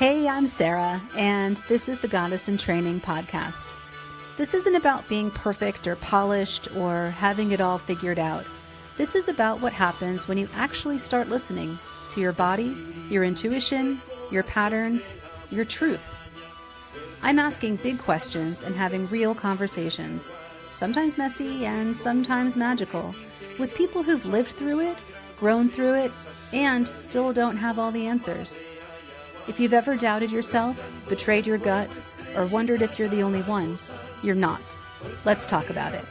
Hey, I'm Sarah, and this is the Goddess in Training podcast. This isn't about being perfect or polished or having it all figured out. This is about what happens when you actually start listening to your body, your intuition, your patterns, your truth. I'm asking big questions and having real conversations, sometimes messy and sometimes magical, with people who've lived through it, grown through it, and still don't have all the answers. If you've ever doubted yourself, betrayed your gut, or wondered if you're the only one, you're not. Let's talk about it.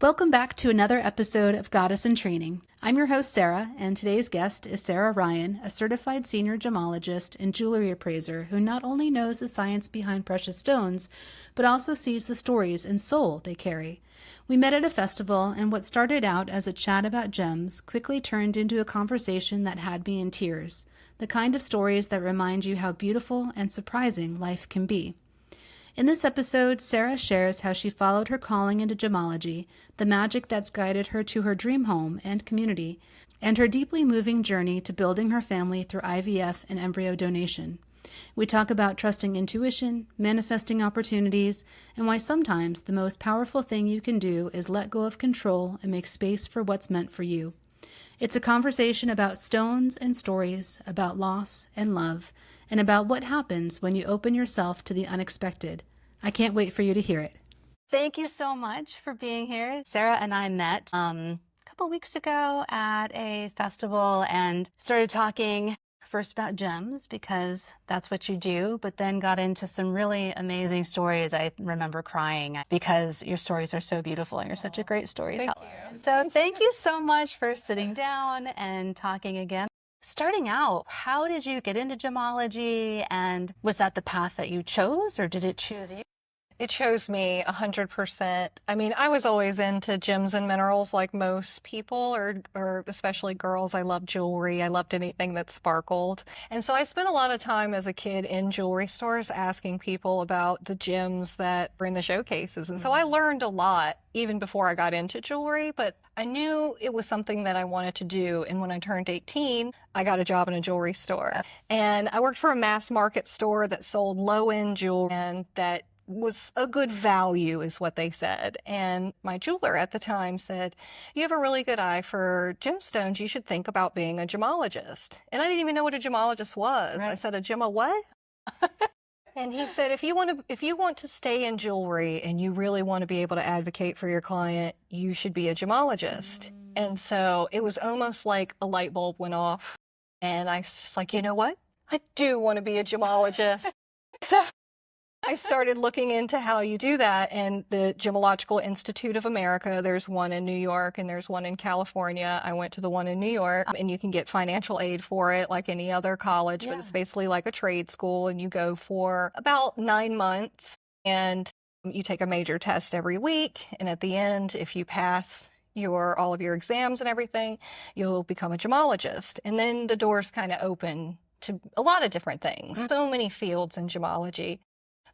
Welcome back to another episode of Goddess in Training. I'm your host, Sarah, and today's guest is Sarah Ryan, a certified senior gemologist and jewelry appraiser who not only knows the science behind precious stones, but also sees the stories and soul they carry. We met at a festival, and what started out as a chat about gems quickly turned into a conversation that had me in tears, the kind of stories that remind you how beautiful and surprising life can be. In this episode, Sarah shares how she followed her calling into gemology, the magic that's guided her to her dream home and community, and her deeply moving journey to building her family through IVF and embryo donation. We talk about trusting intuition, manifesting opportunities, and why sometimes the most powerful thing you can do is let go of control and make space for what's meant for you. It's a conversation about stones and stories, about loss and love, and about what happens when you open yourself to the unexpected. I can't wait for you to hear it. Thank you so much for being here. Sarah and I met a couple weeks ago at a festival and started talking first about gems because that's what you do, but then got into some really amazing stories. I remember crying because your stories are so beautiful and you're such a great storyteller. Thank you so much for sitting down and talking again. Starting out, how did you get into gemology, and was that the path that you chose, or did it choose you? It chose me 100%. I mean, I was always into gems and minerals like most people, or especially girls. I loved jewelry. I loved anything that sparkled. And so I spent a lot of time as a kid in jewelry stores asking people about the gems that were in the showcases. And so I learned a lot even before I got into jewelry, but I knew it was something that I wanted to do. And when I turned 18, I got a job in a jewelry store. And I worked for a mass market store that sold low-end jewelry and that was a good value is what they said. And my jeweler at the time said, "You have a really good eye for gemstones. You should think about being a gemologist." And I didn't even know what a gemologist was. Right. I said, "A gem a what?" And he said, if you want to stay in jewelry and you really want to be able to advocate for your client, you should be a gemologist. And so it was almost like a light bulb went off. And I was just like, you know what? I do want to be a gemologist. So I started looking into how you do that, and the Gemological Institute of America, there's one in New York and there's one in California. I went to the one in New York, and you can get financial aid for it like any other college, but it's basically like a trade school, and you go for about 9 months, and you take a major test every week, and at the end, if you pass all of your exams and everything, you'll become a gemologist. And then the doors kind of open to a lot of different things. So many fields in gemology.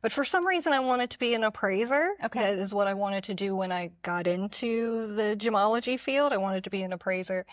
But for some reason, I wanted to be an appraiser. Okay. That is what I wanted to do when I got into the gemology field. I wanted to be an appraiser.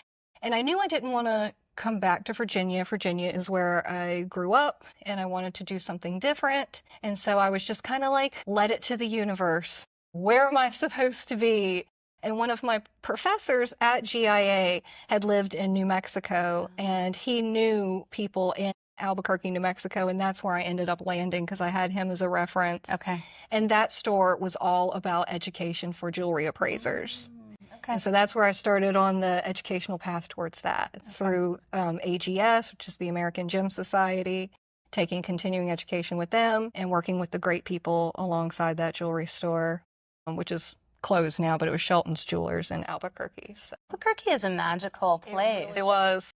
And I knew I didn't want to come back to Virginia. Virginia is where I grew up, and I wanted to do something different. And so I was just kind of like, let it to the universe. Where am I supposed to be? And one of my professors at GIA had lived in New Mexico, and he knew people in Albuquerque, New Mexico, and that's where I ended up landing because I had him as a reference. Okay. And that store was all about education for jewelry appraisers. Okay. And so that's where I started on the educational path towards that through AGS, which is the American Gem Society, taking continuing education with them and working with the great people alongside that jewelry store, which is closed now, but it was Shelton's Jewelers in Albuquerque. So. Albuquerque is a magical place. It was.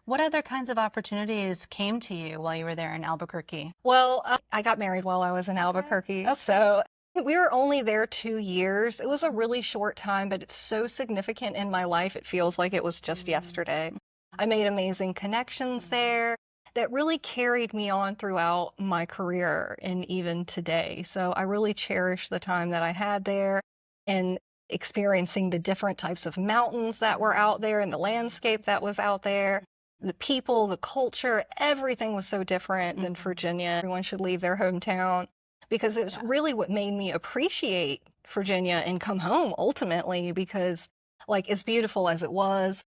What other kinds of opportunities came to you while you were there in Albuquerque? Well, I got married while I was in Albuquerque. Okay. So we were only there 2 years. It was a really short time, but it's so significant in my life. It feels like it was just yesterday. I made amazing connections there. that really carried me on throughout my career and even today. So I really cherish the time that I had there and experiencing the different types of mountains that were out there and the landscape that was out there. The people, the culture, everything was so different than Virginia. Everyone should leave their hometown because it's really what made me appreciate Virginia and come home ultimately because, like, as beautiful as it was,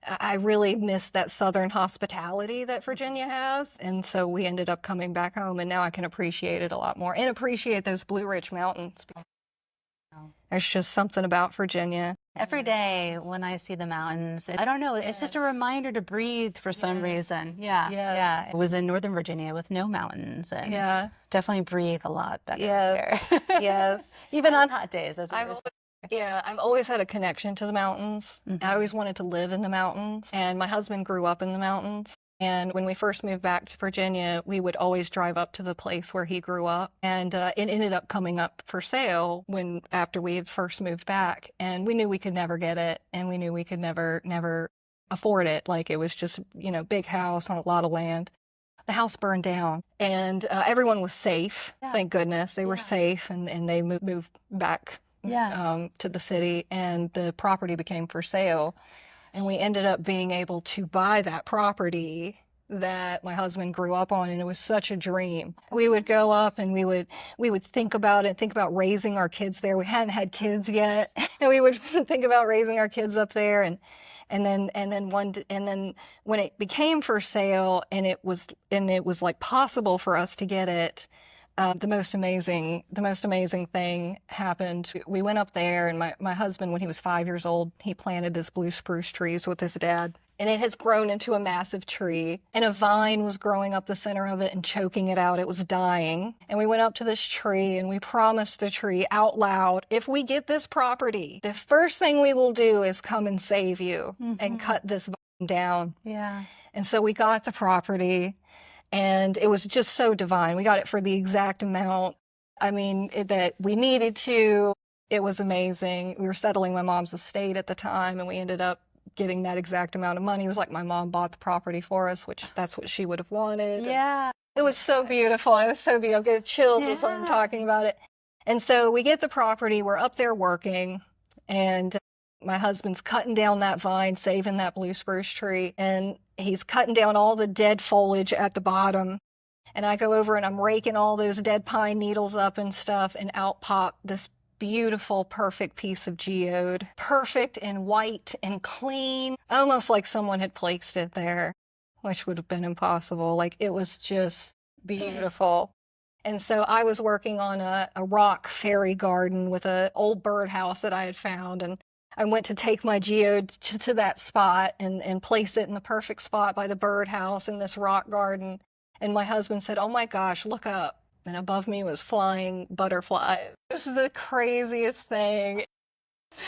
I really missed that Southern hospitality that Virginia has. And so we ended up coming back home, and now I can appreciate it a lot more and appreciate those Blue Ridge Mountains. There's just something about Virginia. Every day when I see the mountains, I don't know, it's just a reminder to breathe for some reason. Yeah, yeah. I was in Northern Virginia with no mountains and definitely breathe a lot better here. Yes. Even on hot days, as we were I've always had a connection to the mountains. I always wanted to live in the mountains, and my husband grew up in the mountains. And when we first moved back to Virginia, we would always drive up to the place where he grew up. And it ended up coming up for sale after we had first moved back. And we knew we could never get it, and we knew we could never afford it. Like, it was just, big house on a lot of land. The house burned down, and everyone was safe. Thank goodness they were safe, and they moved back to the city, and the property became for sale. And we ended up being able to buy that property that my husband grew up on, and it was such a dream. We would go up and we would think about it, think about raising our kids there. We hadn't had kids yet, and we would think about raising our kids up there. And then when it became for sale, and it was like possible for us to get it, the most amazing thing happened. We went up there, and my husband, when he was 5 years old, he planted this blue spruce trees with his dad. And it has grown into a massive tree. And a vine was growing up the center of it and choking it out. It was dying. And we went up to this tree, and we promised the tree out loud, if we get this property, the first thing we will do is come and save you and cut this vine down. Yeah. And so we got the property. And it was just so divine. We got it for the exact amount, that we needed to. It was amazing. We were settling my mom's estate at the time, and we ended up getting that exact amount of money. It was like my mom bought the property for us, which that's what she would have wanted. Yeah. It was so beautiful. It was so beautiful. I get chills as I'm talking about it. And so we get the property. We're up there working, and my husband's cutting down that vine, saving that blue spruce tree, and he's cutting down all the dead foliage at the bottom. And I go over and I'm raking all those dead pine needles up and stuff, and out pop this beautiful, perfect piece of geode. Perfect and white and clean, almost like someone had placed it there, which would have been impossible. Like, it was just beautiful. And so I was working on a rock fairy garden with an old birdhouse that I had found, and I went to take my geode to that spot and place it in the perfect spot by the birdhouse in this rock garden. And my husband said, "Oh my gosh, look up." And above me was flying butterflies. This is the craziest thing.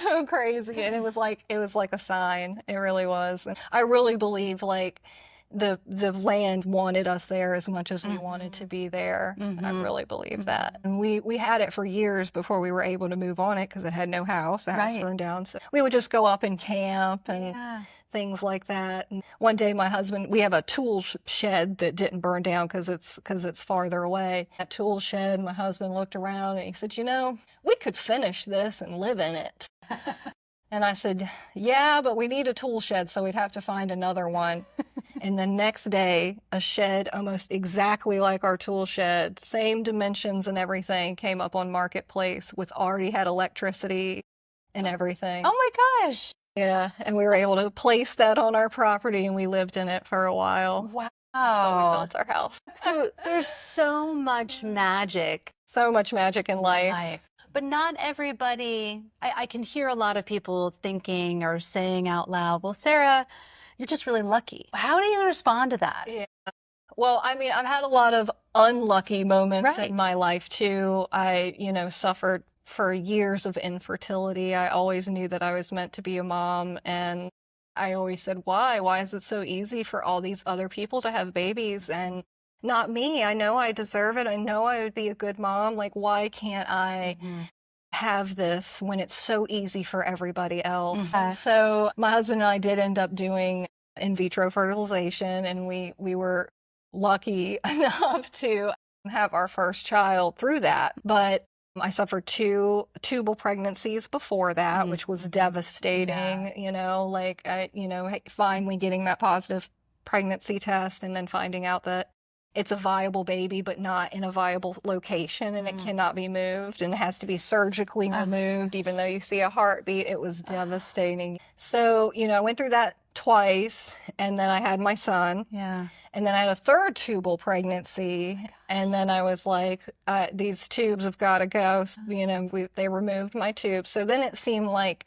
So crazy. And it was like a sign. It really was. And I really believe, like, the land wanted us there as much as we wanted to be there. I really believe that. And we had it for years before we were able to move on it because it had no house. The house burned down. So we would just go up and camp and things like that. And one day my husband, we have a tool shed that didn't burn down because it's farther away. That tool shed, my husband looked around and he said, we could finish this and live in it. And I said, yeah, but we need a tool shed, so we'd have to find another one. And the next day, a shed almost exactly like our tool shed, same dimensions and everything, came up on Marketplace already had electricity and everything. Oh my gosh. Yeah, and we were able to place that on our property, and we lived in it for a while. Wow. So we built our house. So there's so much magic. So much magic in life. But not everybody, I can hear a lot of people thinking or saying out loud, well, Sarah, you're just really lucky. How do you respond to that? Yeah. Well, I've had a lot of unlucky moments in my life too. I, suffered for years of infertility. I always knew that I was meant to be a mom, and I always said, why? Why is it so easy for all these other people to have babies and not me? I know I deserve it. I know I would be a good mom. Like, why can't I have this when it's so easy for everybody else? So my husband and I did end up doing in vitro fertilization, and we were lucky enough to have our first child through that. But I suffered 2 tubal pregnancies before that, which was devastating, finally getting that positive pregnancy test and then finding out that it's a viable baby, but not in a viable location, and it cannot be moved, and it has to be surgically removed, even though you see a heartbeat. It was devastating. So, I went through that twice, and then I had my son. Yeah. And then I had a 3rd tubal pregnancy, and then I was like, these tubes have got to go. So, they removed my tubes. So then it seemed like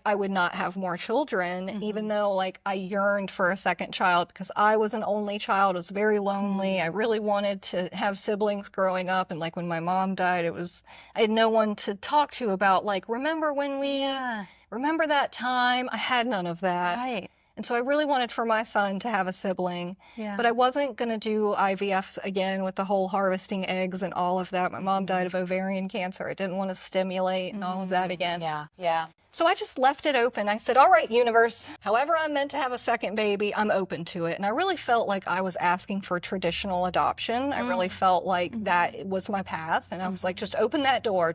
I would not have more children, even though like I yearned for a second child because I was an only child. I was very lonely. I really wanted to have siblings growing up. And like when my mom died, I had no one to talk to about like, remember that time? I had none of that. Right. And so I really wanted for my son to have a sibling, but I wasn't going to do IVF again with the whole harvesting eggs and all of that. My mom died of ovarian cancer. I didn't want to stimulate and all of that again. Yeah. So I just left it open. I said, all right, universe, however I'm meant to have a second baby, I'm open to it. And I really felt like I was asking for traditional adoption. I really felt like that was my path. And I was like, just open that door,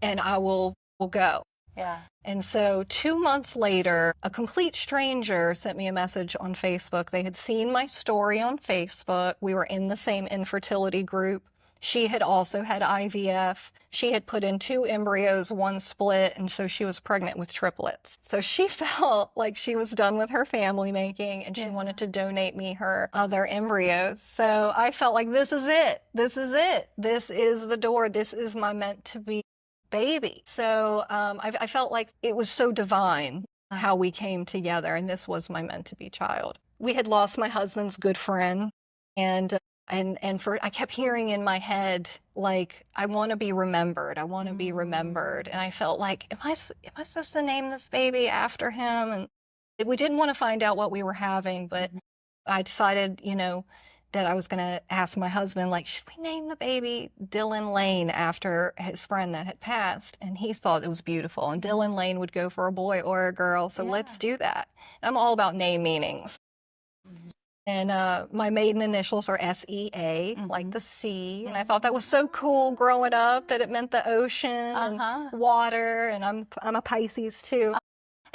and I will go. Yeah. And so 2 months later, a complete stranger sent me a message on Facebook. They had seen my story on Facebook. We were in the same infertility group. She had also had IVF. She had put in 2 embryos, 1 split, and so she was pregnant with triplets. So she felt like she was done with her family making, and she wanted to donate me her other embryos. So I felt like this is it. This is it. This is the door. This is my meant to be baby. So I felt like it was so divine how we came together, and this was my meant to be child. We had lost my husband's good friend, and I kept hearing in my head, like, I want to be remembered. I want to be remembered. And I felt like, am I supposed to name this baby after him? And we didn't want to find out what we were having, but I decided, that I was going to ask my husband, like, should we name the baby Dylan Lane after his friend that had passed? And he thought it was beautiful. And Dylan Lane would go for a boy or a girl. So let's do that. And I'm all about name meanings. And my maiden initials are SEA, like the sea. And I thought that was so cool growing up, that it meant the ocean and water. And I'm a Pisces too.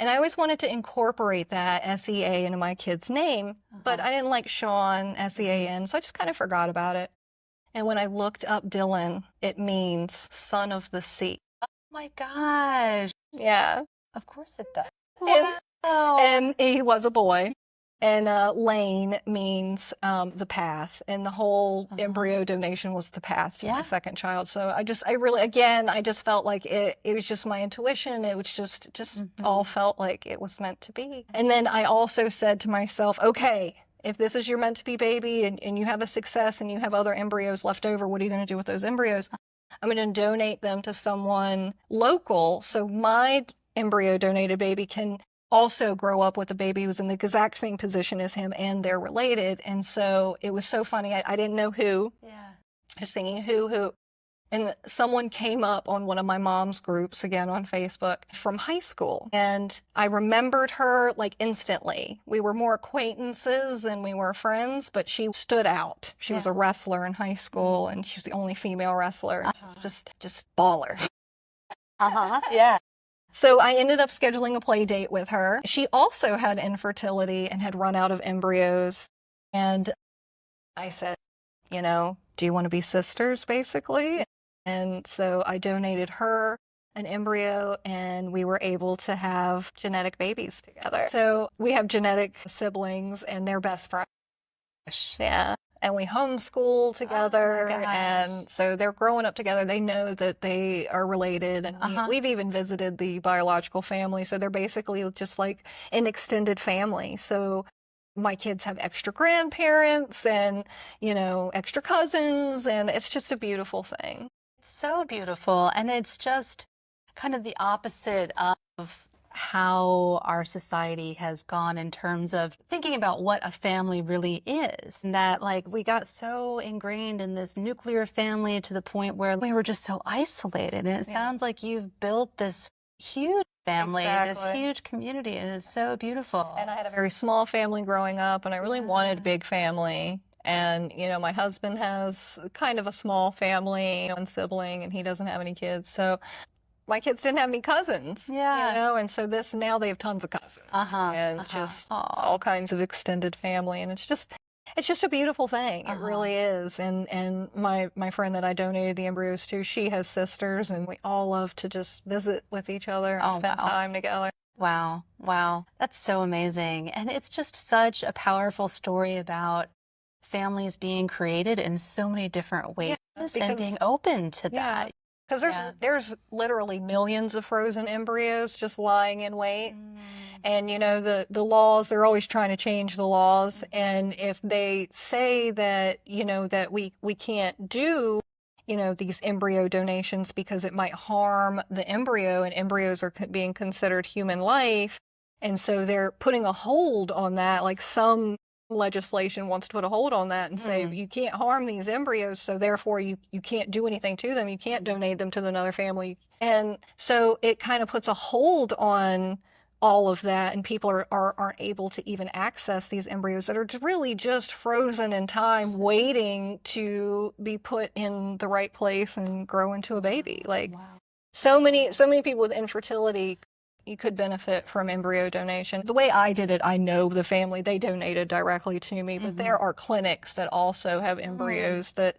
And I always wanted to incorporate that SEA into my kid's name, but I didn't like Sean, SEAN, so I just kind of forgot about it. And when I looked up Dylan, it means son of the sea. Oh my gosh. Yeah. Of course it does. Wow. And he was a boy. And Lane means the path, and the whole embryo donation was the path to my second child. So I just felt like it was just my intuition. It was just all felt like it was meant to be. And then I also said to myself, okay, if this is your meant to be baby and you have a success and you have other embryos left over, what are you going to do with those embryos? I'm going to donate them to someone local so my embryo donated baby can also grow up with a baby who's in the exact same position as him, and they're related. And so it was so funny. I didn't know who. Yeah. I was thinking who. And someone came up on one of my mom's groups, again on Facebook, from high school. And I remembered her like instantly. We were more acquaintances than we were friends, but she stood out. She was a wrestler in high school, and she was the only female wrestler. Just baller. Yeah. So I ended up scheduling a play date with her. She also had infertility and had run out of embryos. And I said, do you want to be sisters, basically? And so I donated her an embryo, and we were able to have genetic babies together. So we have genetic siblings, and they're best friends. Yeah. And we homeschool together, and so they're growing up together. They know that they are related, and we've even visited the biological family, so they're basically just like an extended family. So my kids have extra grandparents and, extra cousins, and it's just a beautiful thing. It's so beautiful, and it's just kind of the opposite of how our society has gone in terms of thinking about what a family really is. And that we got so ingrained in this nuclear family to the point where we were just so isolated. And it sounds like you've built this huge family, this huge community, and it's so beautiful. And I had a very small family growing up, and I really wanted a big family. And, you know, my husband has kind of a small family, one sibling, and he doesn't have any kids. So my kids didn't have any cousins, you know, and so now they have tons of cousins and just all kinds of extended family. And it's just a beautiful thing. It really is. And my friend that I donated the embryos to, she has sisters, and we all love to just visit with each other and spend time together. Wow. Wow. That's so amazing. And it's just such a powerful story about families being created in so many different ways and being open to that. Because there's literally millions of frozen embryos just lying in wait. And, you know, the laws, they're always trying to change the laws. And if they say that, you know, that we can't do, you know, these embryo donations because it might harm the embryo, and embryos are being considered human life. And so they're putting a hold on that, like some legislation wants to put a hold on that and say you can't harm these embryos, so therefore you can't do anything to them, you can't donate them to another family. And so it kind of puts a hold on all of that, and people aren't able to even access these embryos that are really just frozen in time, waiting to be put in the right place and grow into a baby. Like so many people with infertility, you could benefit from embryo donation. The way I did it, I know the family, they donated directly to me, but there are clinics that also have embryos that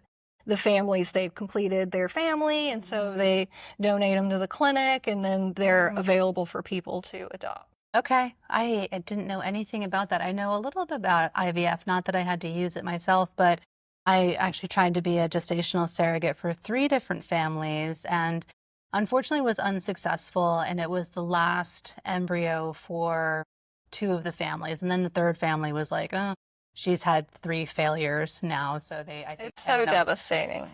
the families, they've completed their family, and so they donate them to the clinic, and then they're available for people to adopt. Okay. I didn't know anything about that. I know a little bit about IVF, not that I had to use it myself, but I actually tried to be a gestational surrogate for 3 different families, and unfortunately was unsuccessful, and it was the last embryo for 2 of the families. And then the 3rd family was like, oh, she's had 3 failures now. So I think it's so devastating.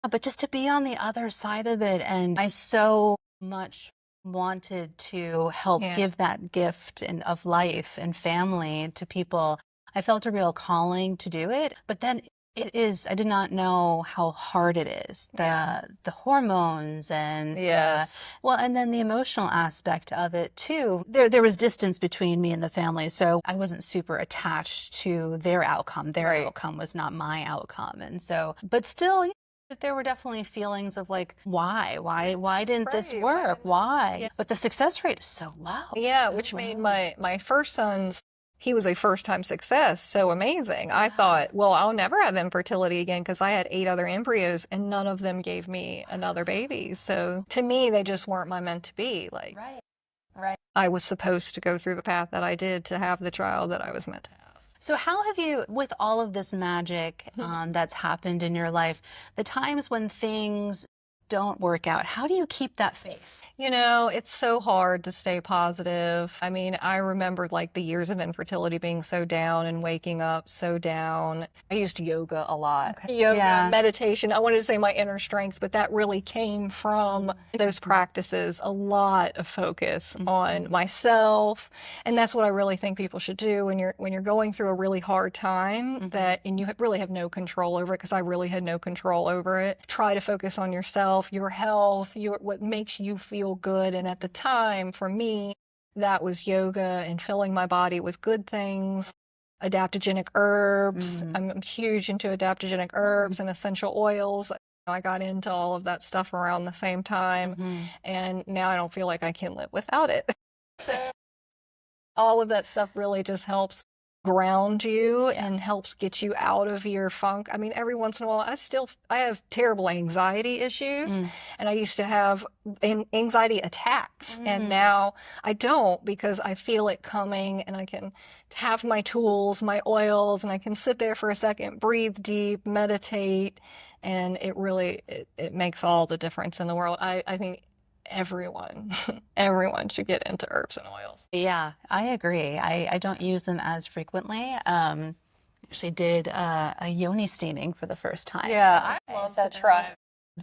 But just to be on the other side of it, and I so much wanted to help give that gift of life and family to people. I felt a real calling to do it, but then I did not know how hard it is. The hormones and and then the emotional aspect of it too. There was distance between me and the family, so I wasn't super attached to their outcome. Their outcome was not my outcome. And so, but still, there were definitely feelings of like, why didn't this work? Why? Yeah. But the success rate is so low. Yeah, which made my first son's, he was a first-time success, so amazing. I thought, well, I'll never have infertility again because I had 8 other embryos and none of them gave me another baby. So to me, they just weren't meant to be. Like, I was supposed to go through the path that I did to have the child that I was meant to have. So how have you, with all of this magic that's happened in your life, the times when things don't work out, how do you keep that faith? You know, it's so hard to stay positive. I mean, I remember like the years of infertility being so down and waking up so down. I used yoga a lot. Yoga, meditation. I wanted to say my inner strength, but that really came from those practices. A lot of focus on myself. And that's what I really think people should do when you're going through a really hard time and you really have no control over it, because I really had no control over it. Try to focus on yourself, your health, what makes you feel good. And at the time, for me, that was yoga and filling my body with good things, adaptogenic herbs. I'm huge into adaptogenic herbs and essential oils. I got into all of that stuff around the same time, and now I don't feel like I can live without it. All of that stuff really just helps ground you and helps get you out of your funk. I mean, every once in a while, I have terrible anxiety issues, and I used to have anxiety attacks, and now I don't, because I feel it coming, and I can have my tools, my oils, and I can sit there for a second, breathe deep, meditate, and it really, it makes all the difference in the world. I think everyone should get into herbs and oils. Yeah, I agree. I don't use them as frequently. Actually did a yoni steaming for the first time. Yeah, I love to try.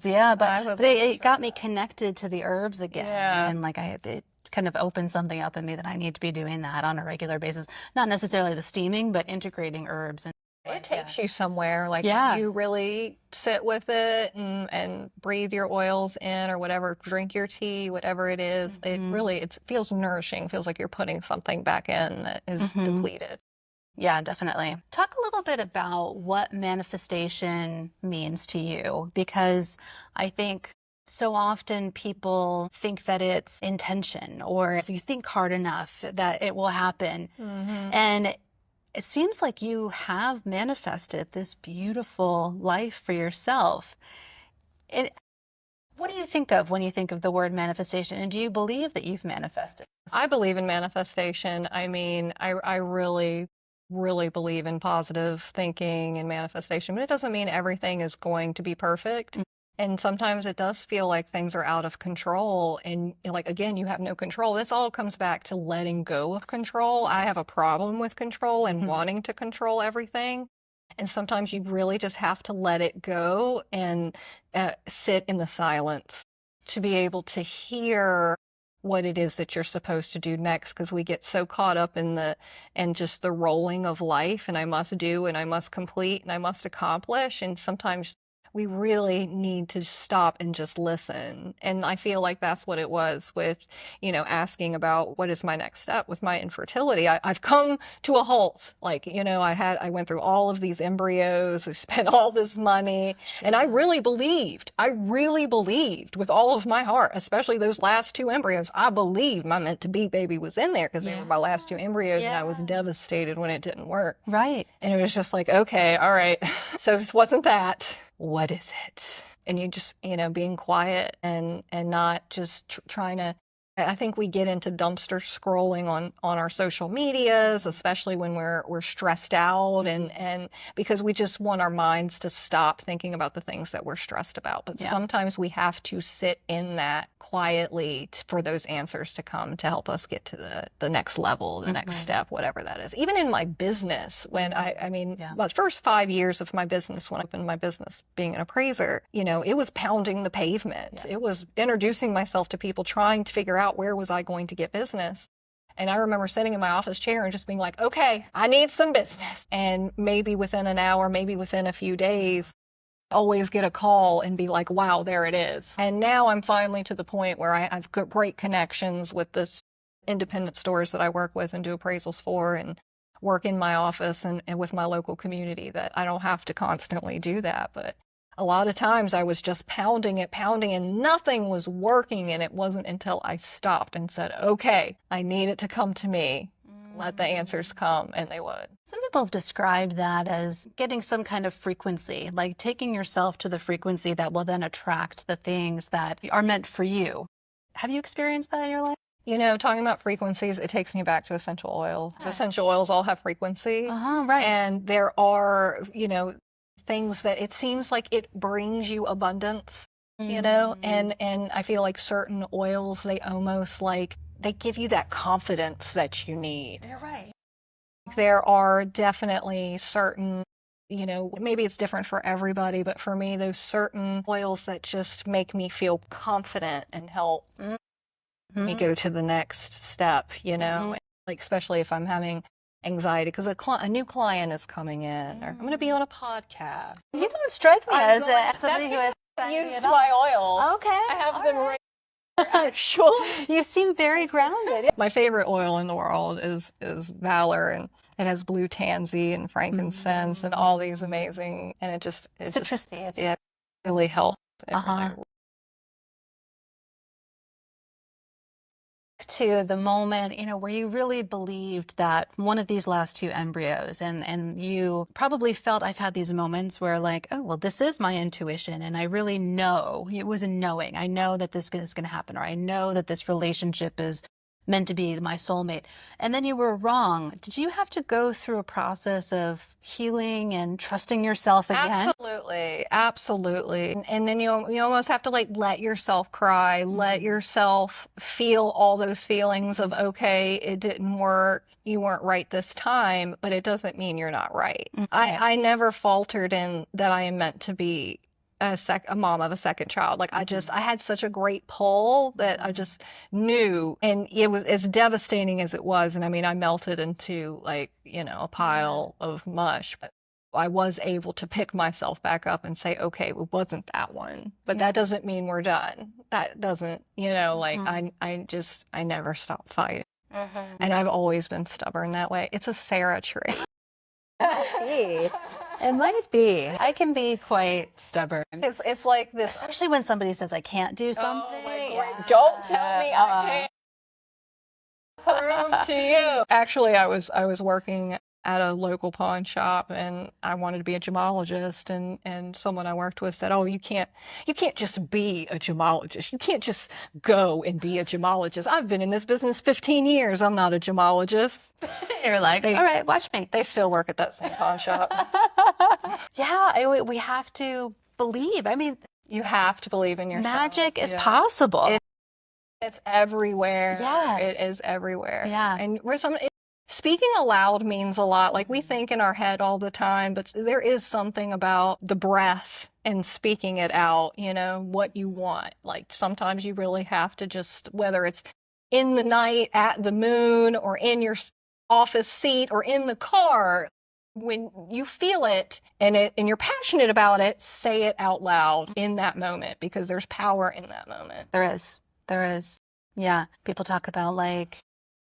Yeah, but it got me connected to the herbs again. Yeah. And like it kind of opened something up in me that I need to be doing that on a regular basis. Not necessarily the steaming, but integrating herbs and It takes you somewhere, like Yeah. you really sit with it and breathe your oils in or whatever, drink your tea, whatever it is. It feels nourishing, feels like you're putting something back in that is depleted. Yeah, definitely. Talk a little bit about what manifestation means to you, because I think so often people think that it's intention, or if you think hard enough that it will happen. And it seems like you have manifested this beautiful life for yourself. What do you think of when you think of the word manifestation? And do you believe that you've manifested? I believe in manifestation. I mean, I really, really believe in positive thinking and manifestation, but it doesn't mean everything is going to be perfect. And sometimes it does feel like things are out of control. And like, again, you have no control. This all comes back to letting go of control. I have a problem with control and wanting to control everything. And sometimes you really just have to let it go and sit in the silence to be able to hear what it is that you're supposed to do next, because we get so caught up in just the rolling of life, and I must do and I must complete and I must accomplish. And sometimes we really need to stop and just listen. And I feel like that's what it was with, asking about what is my next step with my infertility. I've come to a halt. Like, I went through all of these embryos, I spent all this money, and I really believed with all of my heart, especially those last 2 embryos. I believed my meant to be baby was in there because they were my last 2 embryos, and I was devastated when it didn't work. Right. And it was just like, okay, all right. So this wasn't that. What is it? And you just, being quiet and not just trying to, I think we get into dumpster scrolling on our social medias, especially when we're stressed out and because we just want our minds to stop thinking about the things that we're stressed about. But sometimes we have to sit in that quietly for those answers to come to help us get to the next level, the next step, whatever that is. Even in my business, when the first 5 years of my business, when I opened my business being an appraiser, it was pounding the pavement. It was introducing myself to people, trying to figure out where was I going to get business. And I remember sitting in my office chair and just being like, okay, I need some business. And maybe within an hour, maybe within a few days, always get a call and be like, wow, there it is. And now I'm finally to the point where I've got great connections with the independent stores that I work with and do appraisals for, and work in my office and with my local community, that I don't have to constantly do that. But a lot of times I was just pounding it, and nothing was working. And it wasn't until I stopped and said, okay, I need it to come to me. Let the answers come, and they would. Some people have described that as getting some kind of frequency, like taking yourself to the frequency that will then attract the things that are meant for you. Have you experienced that in your life? Talking about frequencies, it takes me back to essential oils. Essential oils all have frequency. Right. And there are, things that it seems like it brings you abundance, and I feel like certain oils, they almost like, they give you that confidence that you need. You're right. There are definitely certain, maybe it's different for everybody, but for me, those certain oils that just make me feel confident and help me go to the next step, like, especially if I'm having anxiety because a new client is coming in, or I'm going to be on a podcast. You don't strike me as somebody who has used my oils. Okay. I have them right. Actual. You seem very grounded. My favorite oil in the world is Valor, and it has blue tansy and frankincense and all these amazing, and it's citrusy. It really helps. To the moment, where you really believed that one of these last 2 embryos, and you probably felt, I've had these moments where like, oh, well, this is my intuition, and I really know, it was a knowing. I know that this is going to happen, or I know that this relationship is meant to be my soulmate. And then you were wrong. Did you have to go through a process of healing and trusting yourself again? Absolutely. And then you almost have to like let yourself cry, let yourself feel all those feelings of, okay, it didn't work, you weren't right this time, but it doesn't mean you're not right. I never faltered in that I am meant to be a mom of a second child. Like I had such a great pull that I just knew, and it was as devastating as it was. And I mean, I melted into like, a pile of mush. But I was able to pick myself back up and say, okay, it wasn't that one, but that doesn't mean we're done. That doesn't, like I never stopped fighting. And I've always been stubborn that way. It's a Sarah trait. It might be. I can be quite stubborn. It's like this. Especially when somebody says I can't do something. Oh my God. Don't tell me I can't prove to you. Actually, I was working at a local pawn shop, and I wanted to be a gemologist, and someone I worked with said, "Oh, you can't just be a gemologist. You can't just go and be a gemologist. I've been in this business 15 years. I'm not a gemologist." You're like, all right, watch me. They still work at that same pawn shop. We have to believe. I mean, you have to believe in yourself. Magic is possible. It's everywhere. Yeah. It is everywhere. Yeah. And speaking aloud means a lot. Like, we think in our head all the time, but there is something about the breath and speaking it out, what you want. Like, sometimes you really have to just, whether it's in the night, at the moon, or in your office seat, or in the car, when you feel it and you're passionate about it, say it out loud in that moment, because there's power in that moment. There is. Yeah. People talk about like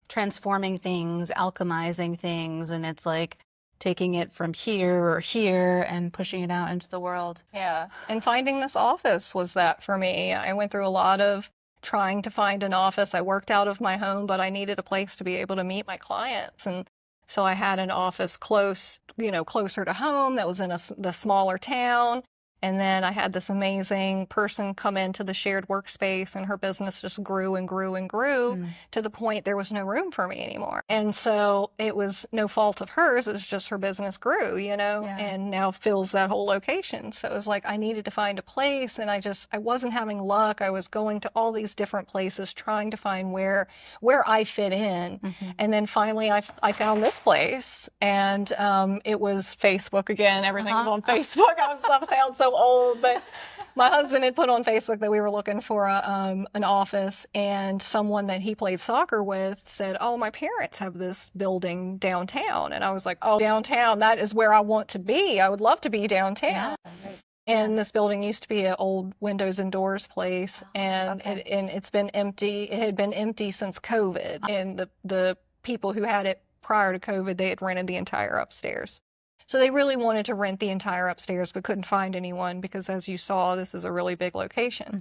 transforming things, alchemizing things, and it's like taking it from here or here and pushing it out into the world. Yeah. And finding this office was that for me. I went through a lot of trying to find an office. I worked out of my home, but I needed a place to be able to meet my clients. And so I had an office closer to home that was in the smaller town. And then I had this amazing person come into the shared workspace, and her business just grew and grew and grew to the point there was no room for me anymore. And so it was no fault of hers. It was just her business grew, and now fills that whole location. So it was like I needed to find a place, and I wasn't having luck. I was going to all these different places trying to find where I fit in. And then finally I found this place, and it was Facebook again. Everything was on Facebook. I sound so old, but my husband had put on Facebook that we were looking for an office, and someone that he played soccer with said, "Oh, my parents have this building downtown." And I was like, "Oh, downtown, that is where I want to be. I would love to be downtown." Yeah. And this building used to be an old windows and doors place, and it's been empty. It had been empty since COVID, and the people who had it prior to COVID, they had rented the entire upstairs. So they really wanted to rent the entire upstairs, but couldn't find anyone because, as you saw, this is a really big location.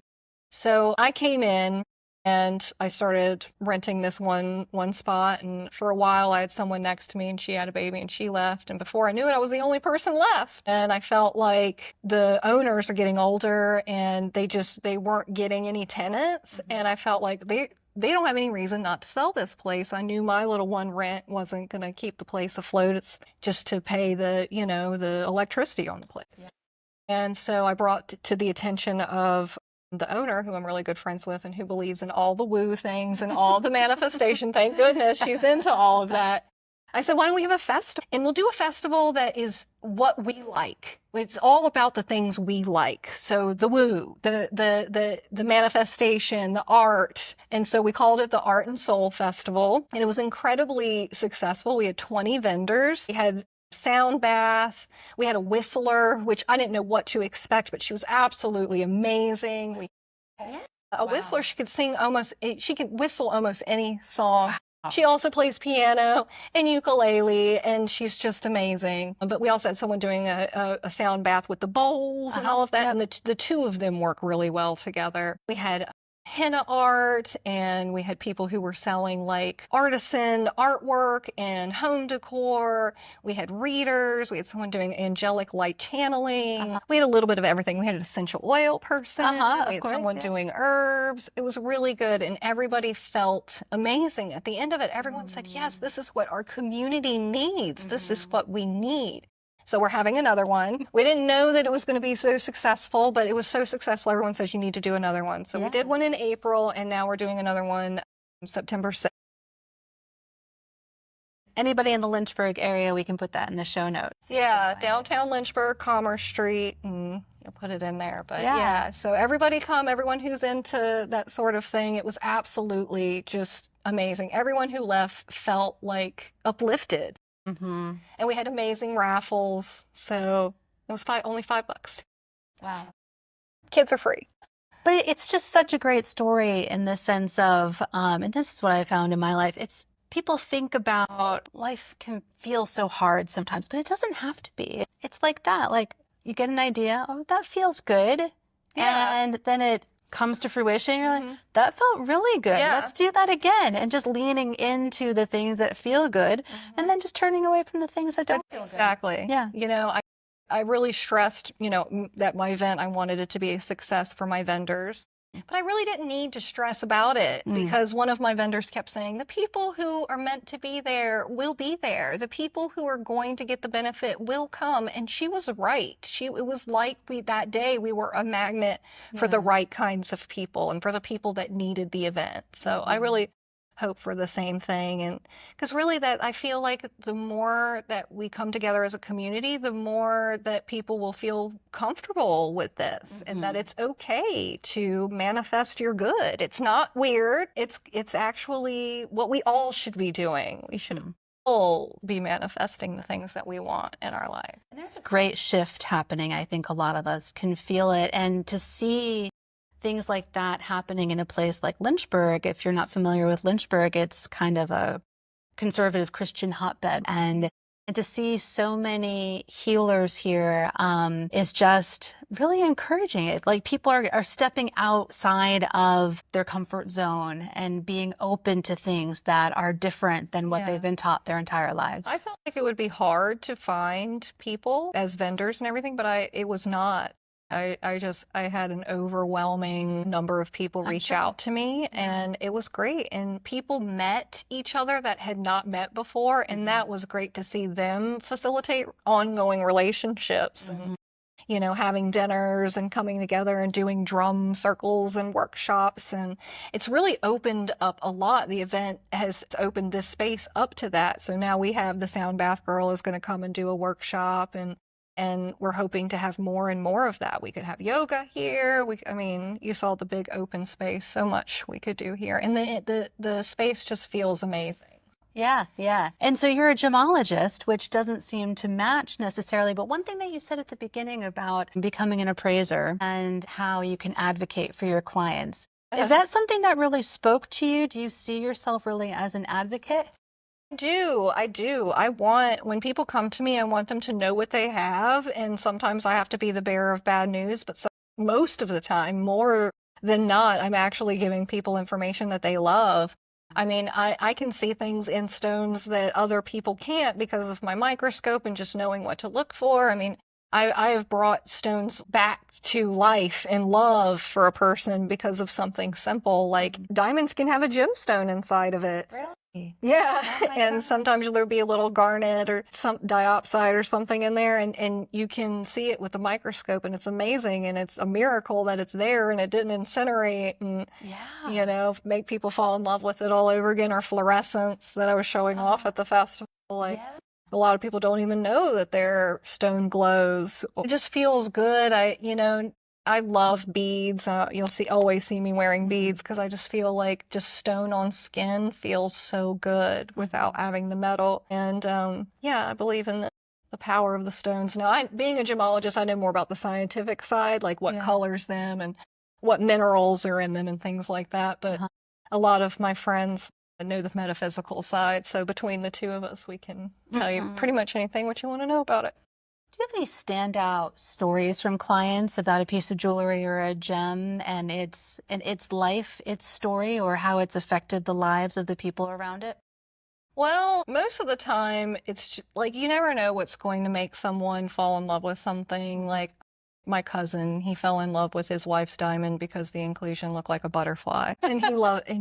So I came in and I started renting this one spot. And for a while, I had someone next to me, and she had a baby, and she left. And before I knew it, I was the only person left. And I felt like the owners are getting older, and they weren't getting any tenants. And I felt like they don't have any reason not to sell this place. I knew my little one rent wasn't going to keep the place afloat. It's just to pay the electricity on the place. Yeah. And so I brought to the attention of the owner, who I'm really good friends with, and who believes in all the woo things and all the manifestation. Thank goodness she's into all of that. I said, why don't we have a festival? And we'll do a festival that is what we like. It's all about the things we like. So the woo, the manifestation, the art. And so we called it the Art and Soul Festival. And it was incredibly successful. We had 20 vendors. We had sound bath. We had a whistler, which I didn't know what to expect, but she was absolutely amazing. A whistler, she could whistle almost any song. Wow. She also plays piano and ukulele, and she's just amazing. But we also had someone doing a sound bath with the bowls and all of that, and the two of them work really well together. We had henna art, and we had people who were selling like artisan artwork and home decor. We had readers. We had someone doing angelic light channeling. We had a little bit of everything. We had an essential oil person. We had someone doing herbs. It was really good, and everybody felt amazing. At the end of it, everyone said, yes, this is what our community needs. This is what we need. So we're having another one. We didn't know that it was going to be so successful, but it was so successful, everyone says you need to do another one. So we did one in April, and now we're doing another one September 6th. Anybody in the Lynchburg area, we can put that in the show notes. Yeah, downtown Lynchburg, Commerce Street, and you'll put it in there. But yeah, so everybody come, everyone who's into that sort of thing. It was absolutely just amazing. Everyone who left felt like uplifted. And we had amazing raffles. So it was only $5. Wow. Kids are free. But it's just such a great story in the sense of, and this is what I found in my life, it's people think about life can feel so hard sometimes, but it doesn't have to be. It's like that. Like you get an idea, oh, that feels good. Yeah. And then it comes to fruition. You're like, that felt really good. Yeah. Let's do that again. And just leaning into the things that feel good and then just turning away from the things that don't feel good. Exactly. Yeah. You know, I really stressed, you know, that my event, I wanted it to be a success for my vendors. But I really didn't need to stress about it because one of my vendors kept saying, the people who are meant to be there will be there. The people who are going to get the benefit will come. And she was right. It was like that day we were a magnet for the right kinds of people and for the people that needed the event. So I really hope for the same thing. And because really that I feel like the more that we come together as a community, the more that people will feel comfortable with this and that it's okay to manifest your good. It's not weird. It's actually what we all should be doing. We should all be manifesting the things that we want in our life. And there's a great shift happening. I think a lot of us can feel it. And to see things like that happening in a place like Lynchburg. If you're not familiar with Lynchburg, it's kind of a conservative Christian hotbed. And to see so many healers here is just really encouraging. It like people are stepping outside of their comfort zone and being open to things that are different than what they've been taught their entire lives. I felt like it would be hard to find people as vendors and everything, but it was not. I had an overwhelming number of people reach out to me and it was great. And people met each other that had not met before. And that was great to see them facilitate ongoing relationships and, you know, having dinners and coming together and doing drum circles and workshops. And it's really opened up a lot. The event has opened this space up to that. So now we have the Sound Bath Girl is going to come and do a workshop and we're hoping to have more and more of that. We could have yoga here. I mean, you saw the big open space, so much we could do here. And the space just feels amazing. Yeah, yeah. And so you're a gemologist, which doesn't seem to match necessarily, but one thing that you said at the beginning about becoming an appraiser and how you can advocate for your clients, is that something that really spoke to you? Do you see yourself really as an advocate? I do. When people come to me, I want them to know what they have. And sometimes I have to be the bearer of bad news, but most of the time, more than not, I'm actually giving people information that they love. I mean, I can see things in stones that other people can't because of my microscope and just knowing what to look for. I mean, I have brought stones back to life and love for a person because of something simple, like diamonds can have a gemstone inside of it. Really? Yeah, and sometimes there'll be a little garnet or some diopside or something in there, and you can see it with the microscope, and it's amazing, and it's a miracle that it's there and it didn't incinerate and, you know, make people fall in love with it all over again, or fluorescence that I was showing off at the festival. Like, a lot of people don't even know that their stone glows. It just feels good. I love beads. You'll always see me wearing beads because I just feel like just stone on skin feels so good without having the metal. And I believe in the power of the stones. Now, being a gemologist, I know more about the scientific side, like what colors them and what minerals are in them and things like that. But a lot of my friends know the metaphysical side. So between the two of us, we can tell you pretty much anything what you want to know about it. Do you have any standout stories from clients about a piece of jewelry or a gem and its life, its story, or how it's affected the lives of the people around it? Well, most of the time, it's like you never know what's going to make someone fall in love with something. Like my cousin, he fell in love with his wife's diamond because the inclusion looked like a butterfly, and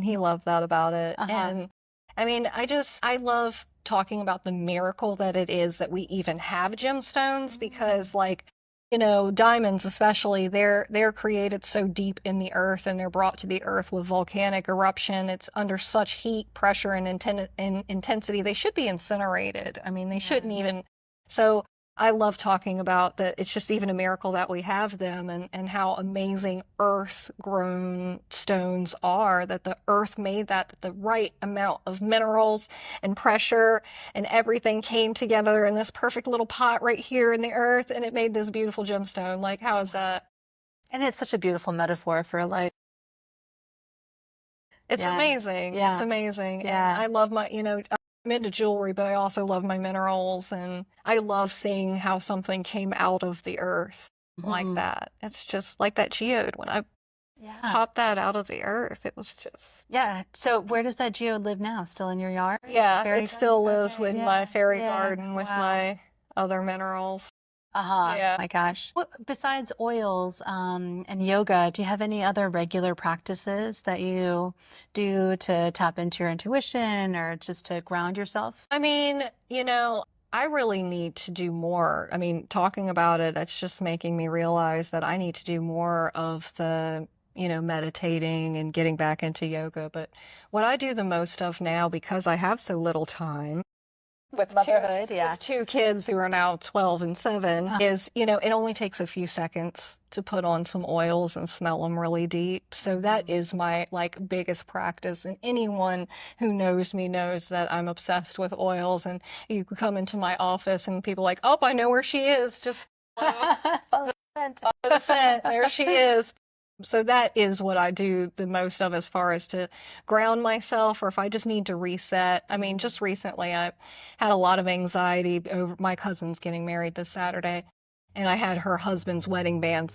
he loved that about it. And I mean, I love talking about the miracle that it is that we even have gemstones, because like, you know, diamonds especially, they're created so deep in the earth and they're brought to the earth with volcanic eruption. It's under such heat, pressure, and intensity. They should be incinerated. I mean, they shouldn't even. So I love talking about that. It's just even a miracle that we have them, and how amazing earth grown stones are, that the earth made that the right amount of minerals and pressure and everything came together in this perfect little pot right here in the earth, and it made this beautiful gemstone. Like, how is that? And it's such a beautiful metaphor for like, it's amazing. Yeah. It's amazing. Yeah. And I love I'm into jewelry, but I also love my minerals, and I love seeing how something came out of the earth like that. It's just like that geode. When I popped that out of the earth, it was just... Yeah. So where does that geode live now? Still in your yard? Yeah, Fairy it still garden? lives with my fairy garden with my other minerals. Yeah. My gosh. What, besides oils and yoga, do you have any other regular practices that you do to tap into your intuition or just to ground yourself? I mean, I really need to do more. I mean, talking about it, it's just making me realize that I need to do more of the, meditating and getting back into yoga. But what I do the most of now, because I have so little time, with motherhood, with 2 kids who are now 12 and 7, is, it only takes a few seconds to put on some oils and smell them really deep. So that is my biggest practice. And anyone who knows me knows that I'm obsessed with oils. And you could come into my office and people are like, oh, I know where she is. Just follow the scent. There she is. So that is what I do the most of as far as to ground myself, or if I just need to reset. I mean, just recently I had a lot of anxiety over my cousin's getting married this Saturday, and I had her husband's wedding band.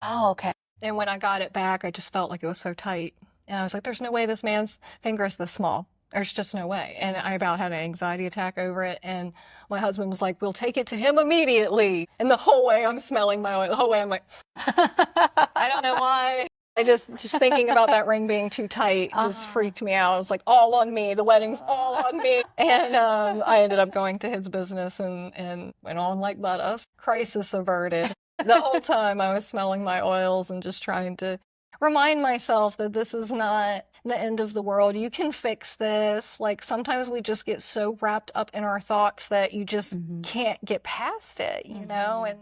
Oh, okay. And when I got it back, I just felt like it was so tight. And I was like, there's no way this man's finger is this small. There's just no way. And I about had an anxiety attack over it. And my husband was like, we'll take it to him immediately. And the whole way I'm smelling my oil. The whole way I'm like, I don't know why. I just thinking about that ring being too tight just freaked me out. It was like, all on me. The wedding's all on me. And I ended up going to his business and went on like butter. Crisis averted. The whole time I was smelling my oils and just trying to remind myself that this is not the end of the world. You can fix this. Like, sometimes we just get so wrapped up in our thoughts that you just can't get past it, And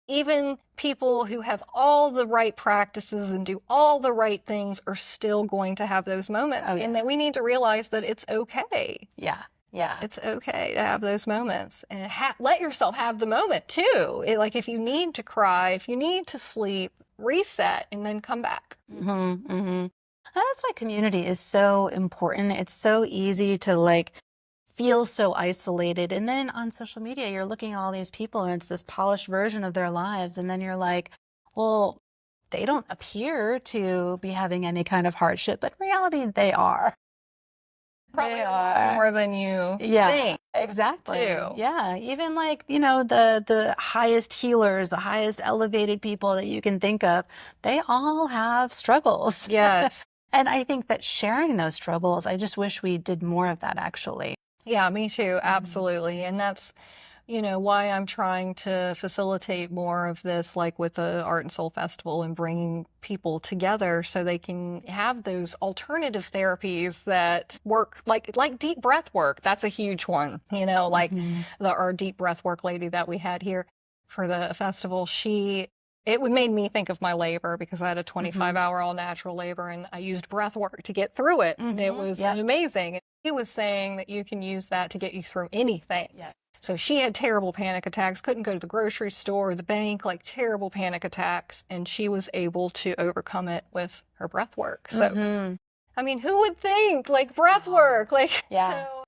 even people who have all the right practices and do all the right things are still going to have those moments. And that we need to realize that it's okay. Yeah. Yeah. It's okay to have those moments, and let yourself have the moment too. If you need to cry, if you need to sleep, reset and then come back. That's why community is so important. It's so easy to feel so isolated. And then on social media, you're looking at all these people and it's this polished version of their lives. And then you're like, well, they don't appear to be having any kind of hardship, but in reality, they are. Probably more than you think. Exactly. Too. Yeah. Even the highest healers, the highest elevated people that you can think of, they all have struggles. Yes. And I think that sharing those struggles, I just wish we did more of that, actually. Yeah, me too. Absolutely. And that's, why I'm trying to facilitate more of this, like with the Art and Soul Festival, and bringing people together so they can have those alternative therapies that work, like deep breath work. That's a huge one, our deep breath work lady that we had here for the festival. It made me think of my labor, because I had a 25-hour all-natural labor, and I used breath work to get through it. And it was amazing. He was saying that you can use that to get you through anything. Yes. So she had terrible panic attacks, couldn't go to the grocery store or the bank, terrible panic attacks, and she was able to overcome it with her breath work. So, I mean, who would think, breath work? So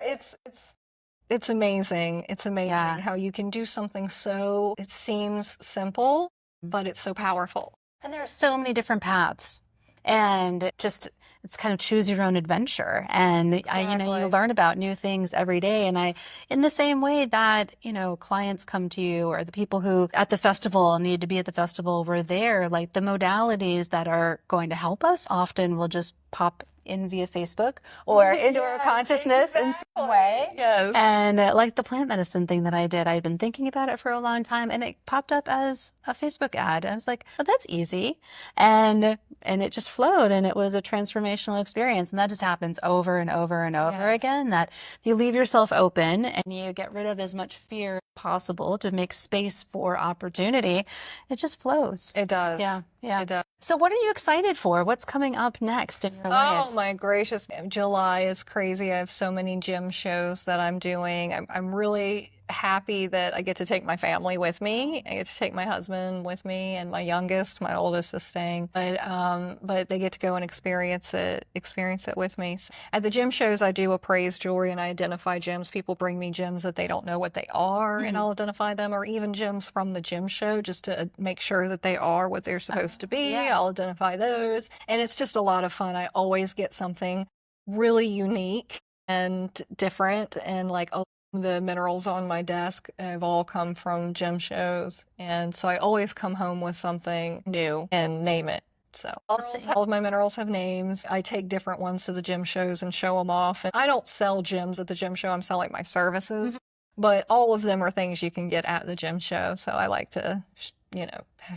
it's amazing. It's amazing how you can do something so, it seems simple, but it's so powerful. And there are so many different paths. And it's kind of choose your own adventure. And you learn about new things every day. And in the same way that, clients come to you, or the people who at the festival need to be at the festival were there, the modalities that are going to help us often will just pop in via Facebook or into our consciousness in some way. Yes. And the plant medicine thing that I did, I'd been thinking about it for a long time, and it popped up as a Facebook ad. And I was like, oh, that's easy. And and it just flowed, and it was a transformational experience. And that just happens over and over and over again, that if you leave yourself open and you get rid of as much fear possible to make space for opportunity, it just flows. It does. Yeah. It does. So what are you excited for? What's coming up next in your life? Oh my gracious. July is crazy. I have so many gym shows that I'm doing. I'm really happy that I get to take my family with me. I get to take my husband with me, and my youngest, my oldest is staying. But they get to go and experience it with me. At the gym shows, I do appraise jewelry and I identify gems. People bring me gems that they don't know what they are, and I'll identify them, or even gems from the gym show just to make sure that they are what they're supposed to be. I'll identify those, and it's just a lot of fun. I always get something really unique and different, and like the minerals on my desk have all come from gem shows, and so I always come home with something new and name it. So all of my minerals have names. I take different ones to the gym shows and show them off. And I don't sell gems at the gym show. I'm selling my services, but all of them are things you can get at the gym show. So I like to,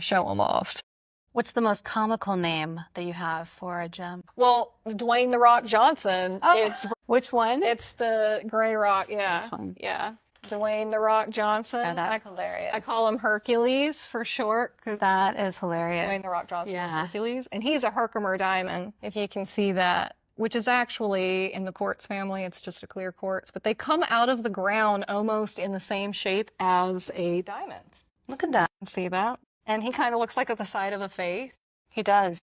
show them off. What's the most comical name that you have for a gem? Well, Dwayne "The Rock" Johnson. Which one? It's the gray rock. Yeah. This one. Yeah. Dwayne "The Rock" Johnson. Oh, that's hilarious. I call him Hercules for short. That is hilarious. Dwayne "The Rock" Johnson is Hercules. And he's a Herkimer diamond, if you can see that, which is actually in the quartz family. It's just a clear quartz. But they come out of the ground almost in the same shape as a diamond. Look at that. See that? And he kind of looks like the side of a face. He does.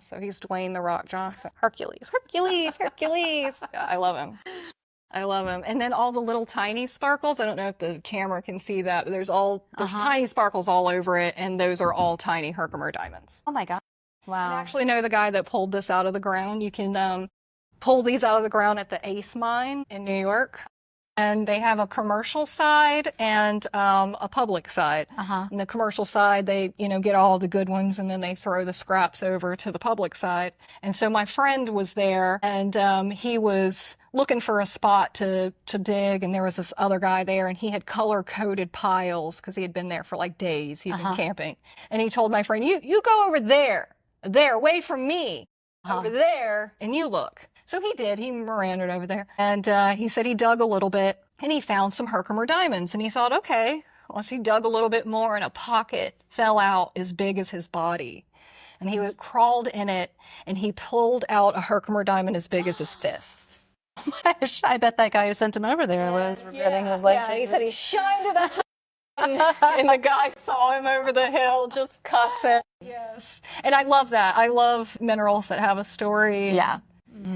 So he's Dwayne "The Rock" Johnson. Hercules. Yeah, I love him. And then all the little tiny sparkles. I don't know if the camera can see that, but there's tiny sparkles all over it, and those are all tiny Herkimer diamonds. Oh my God. Wow. I actually know the guy that pulled this out of the ground. You can pull these out of the ground at the Ace Mine in New York. And they have a commercial side and a public side. And the commercial side, they, get all the good ones, and then they throw the scraps over to the public side. And so my friend was there, and he was looking for a spot to dig, and there was this other guy there, and he had color-coded piles because he had been there for like days. He'd been camping. And he told my friend, you go over there, away from me, over there, and you look. So he did. He meandered over there. And he said he dug a little bit, and he found some Herkimer diamonds. And he thought, okay, once he dug a little bit more, and a pocket fell out as big as his body. And he crawled in it, and he pulled out a Herkimer diamond as big as his fist. I bet that guy who sent him over there was regretting his life. Yeah, he said he shined it up. And the guy saw him over the hill, just cuts it. Yes. And I love that. I love minerals that have a story. Yeah.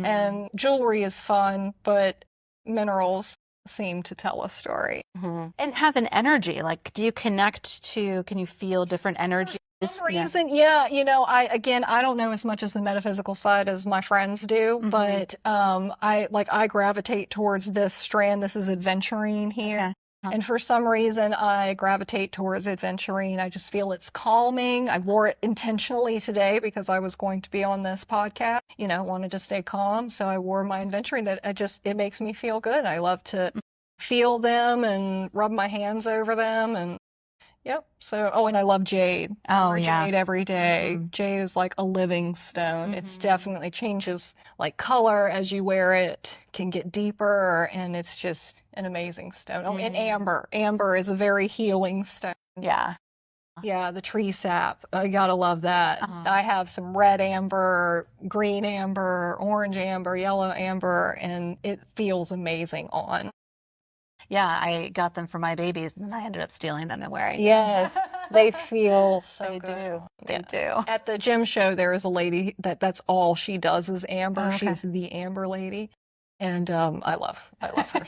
And jewelry is fun, but minerals seem to tell a story. And have an energy. Like, do you connect to, can you feel different energy? For some reason, I don't know as much as the metaphysical side as my friends do, but I gravitate towards this strand. This is adventuring here. Okay. And for some reason, I gravitate towards adventuring. I just feel it's calming. I wore it intentionally today because I was going to be on this podcast, wanted to stay calm. So I wore my adventuring. It makes me feel good. I love to feel them and rub my hands over them. And so, and I love jade. Jade every day. Jade is like a living stone. It's definitely changes like color as you wear it, can get deeper, and it's just an amazing stone. Oh, and amber. Amber is a very healing stone. Yeah. Yeah, the tree sap. You gotta love that. I have some red amber, green amber, orange amber, yellow amber, and it feels amazing on. Yeah, I got them for my babies, and then I ended up stealing them and wearing them. Yes, they feel so good. They do. At the gym show, there is a lady that's all she does is amber. Oh, okay. She's the amber lady, and I love her.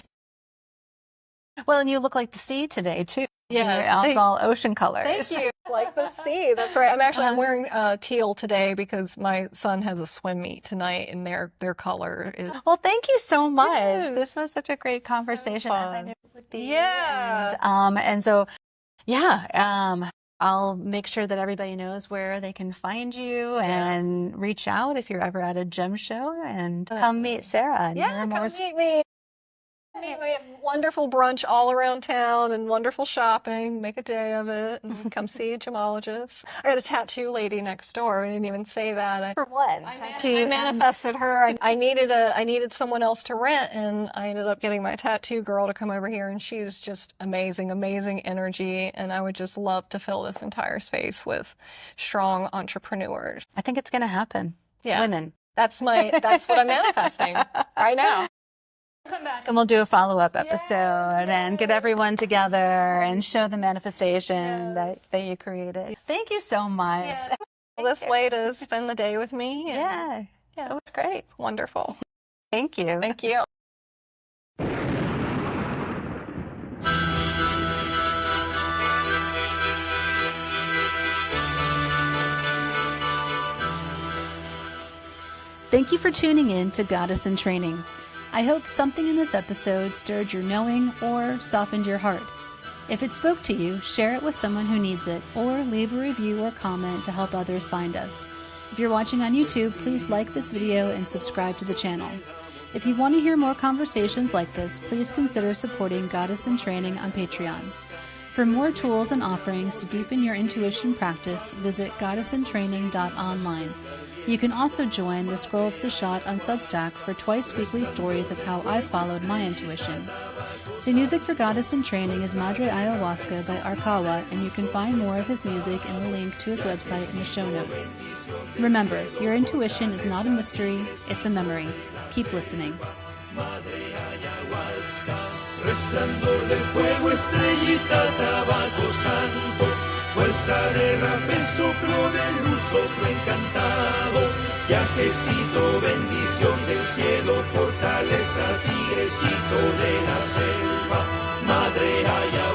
Well, and you look like the sea today too. Yeah, it's all ocean colors. Thank you. Like the sea. That's right. I'm wearing teal today because my son has a swim meet tonight, and their color is. Well, thank you so much. Yes. This was such a great conversation. As I knew it would be. Yeah. And so, I'll make sure that everybody knows where they can find you and reach out if you're ever at a gem show, and come meet Sarah. And come meet me. We have wonderful brunch all around town and wonderful shopping. Make a day of it and come see a gemologist. I got a tattoo lady next door. I didn't even say that. For what? I manifested her. I needed someone else to rent, and I ended up getting my tattoo girl to come over here, and she's just amazing, amazing energy. And I would just love to fill this entire space with strong entrepreneurs. I think it's going to happen. Yeah. Women. That's what I'm manifesting right now. Come back and we'll do a follow-up episode and get everyone together and show the manifestation that you created. Thank you so much. Yeah. This way to spend the day with me. Yeah. Yeah, it was great. Wonderful. Thank you. Thank you. Thank you for tuning in to Goddess in Training. I hope something in this episode stirred your knowing or softened your heart. If it spoke to you, share it with someone who needs it, or leave a review or comment to help others find us. If you're watching on YouTube, please like this video and subscribe to the channel. If you want to hear more conversations like this, please consider supporting Goddess in Training on Patreon. For more tools and offerings to deepen your intuition practice, visit goddessintraining.online. You can also join the Scroll of Seshat on Substack for twice-weekly stories of how I followed my intuition. The music for Goddess in Training is Madre Ayahuasca by Arkawa, and you can find more of his music in the link to his website in the show notes. Remember, your intuition is not a mystery, it's a memory. Keep listening. Resplandor del fuego, estrellita, tabaco santo, fuerza de rapel, soplo de luz, soplo encantado, viajecito, bendición del cielo, fortaleza, tigrecito de la selva, madre Ayahuasca.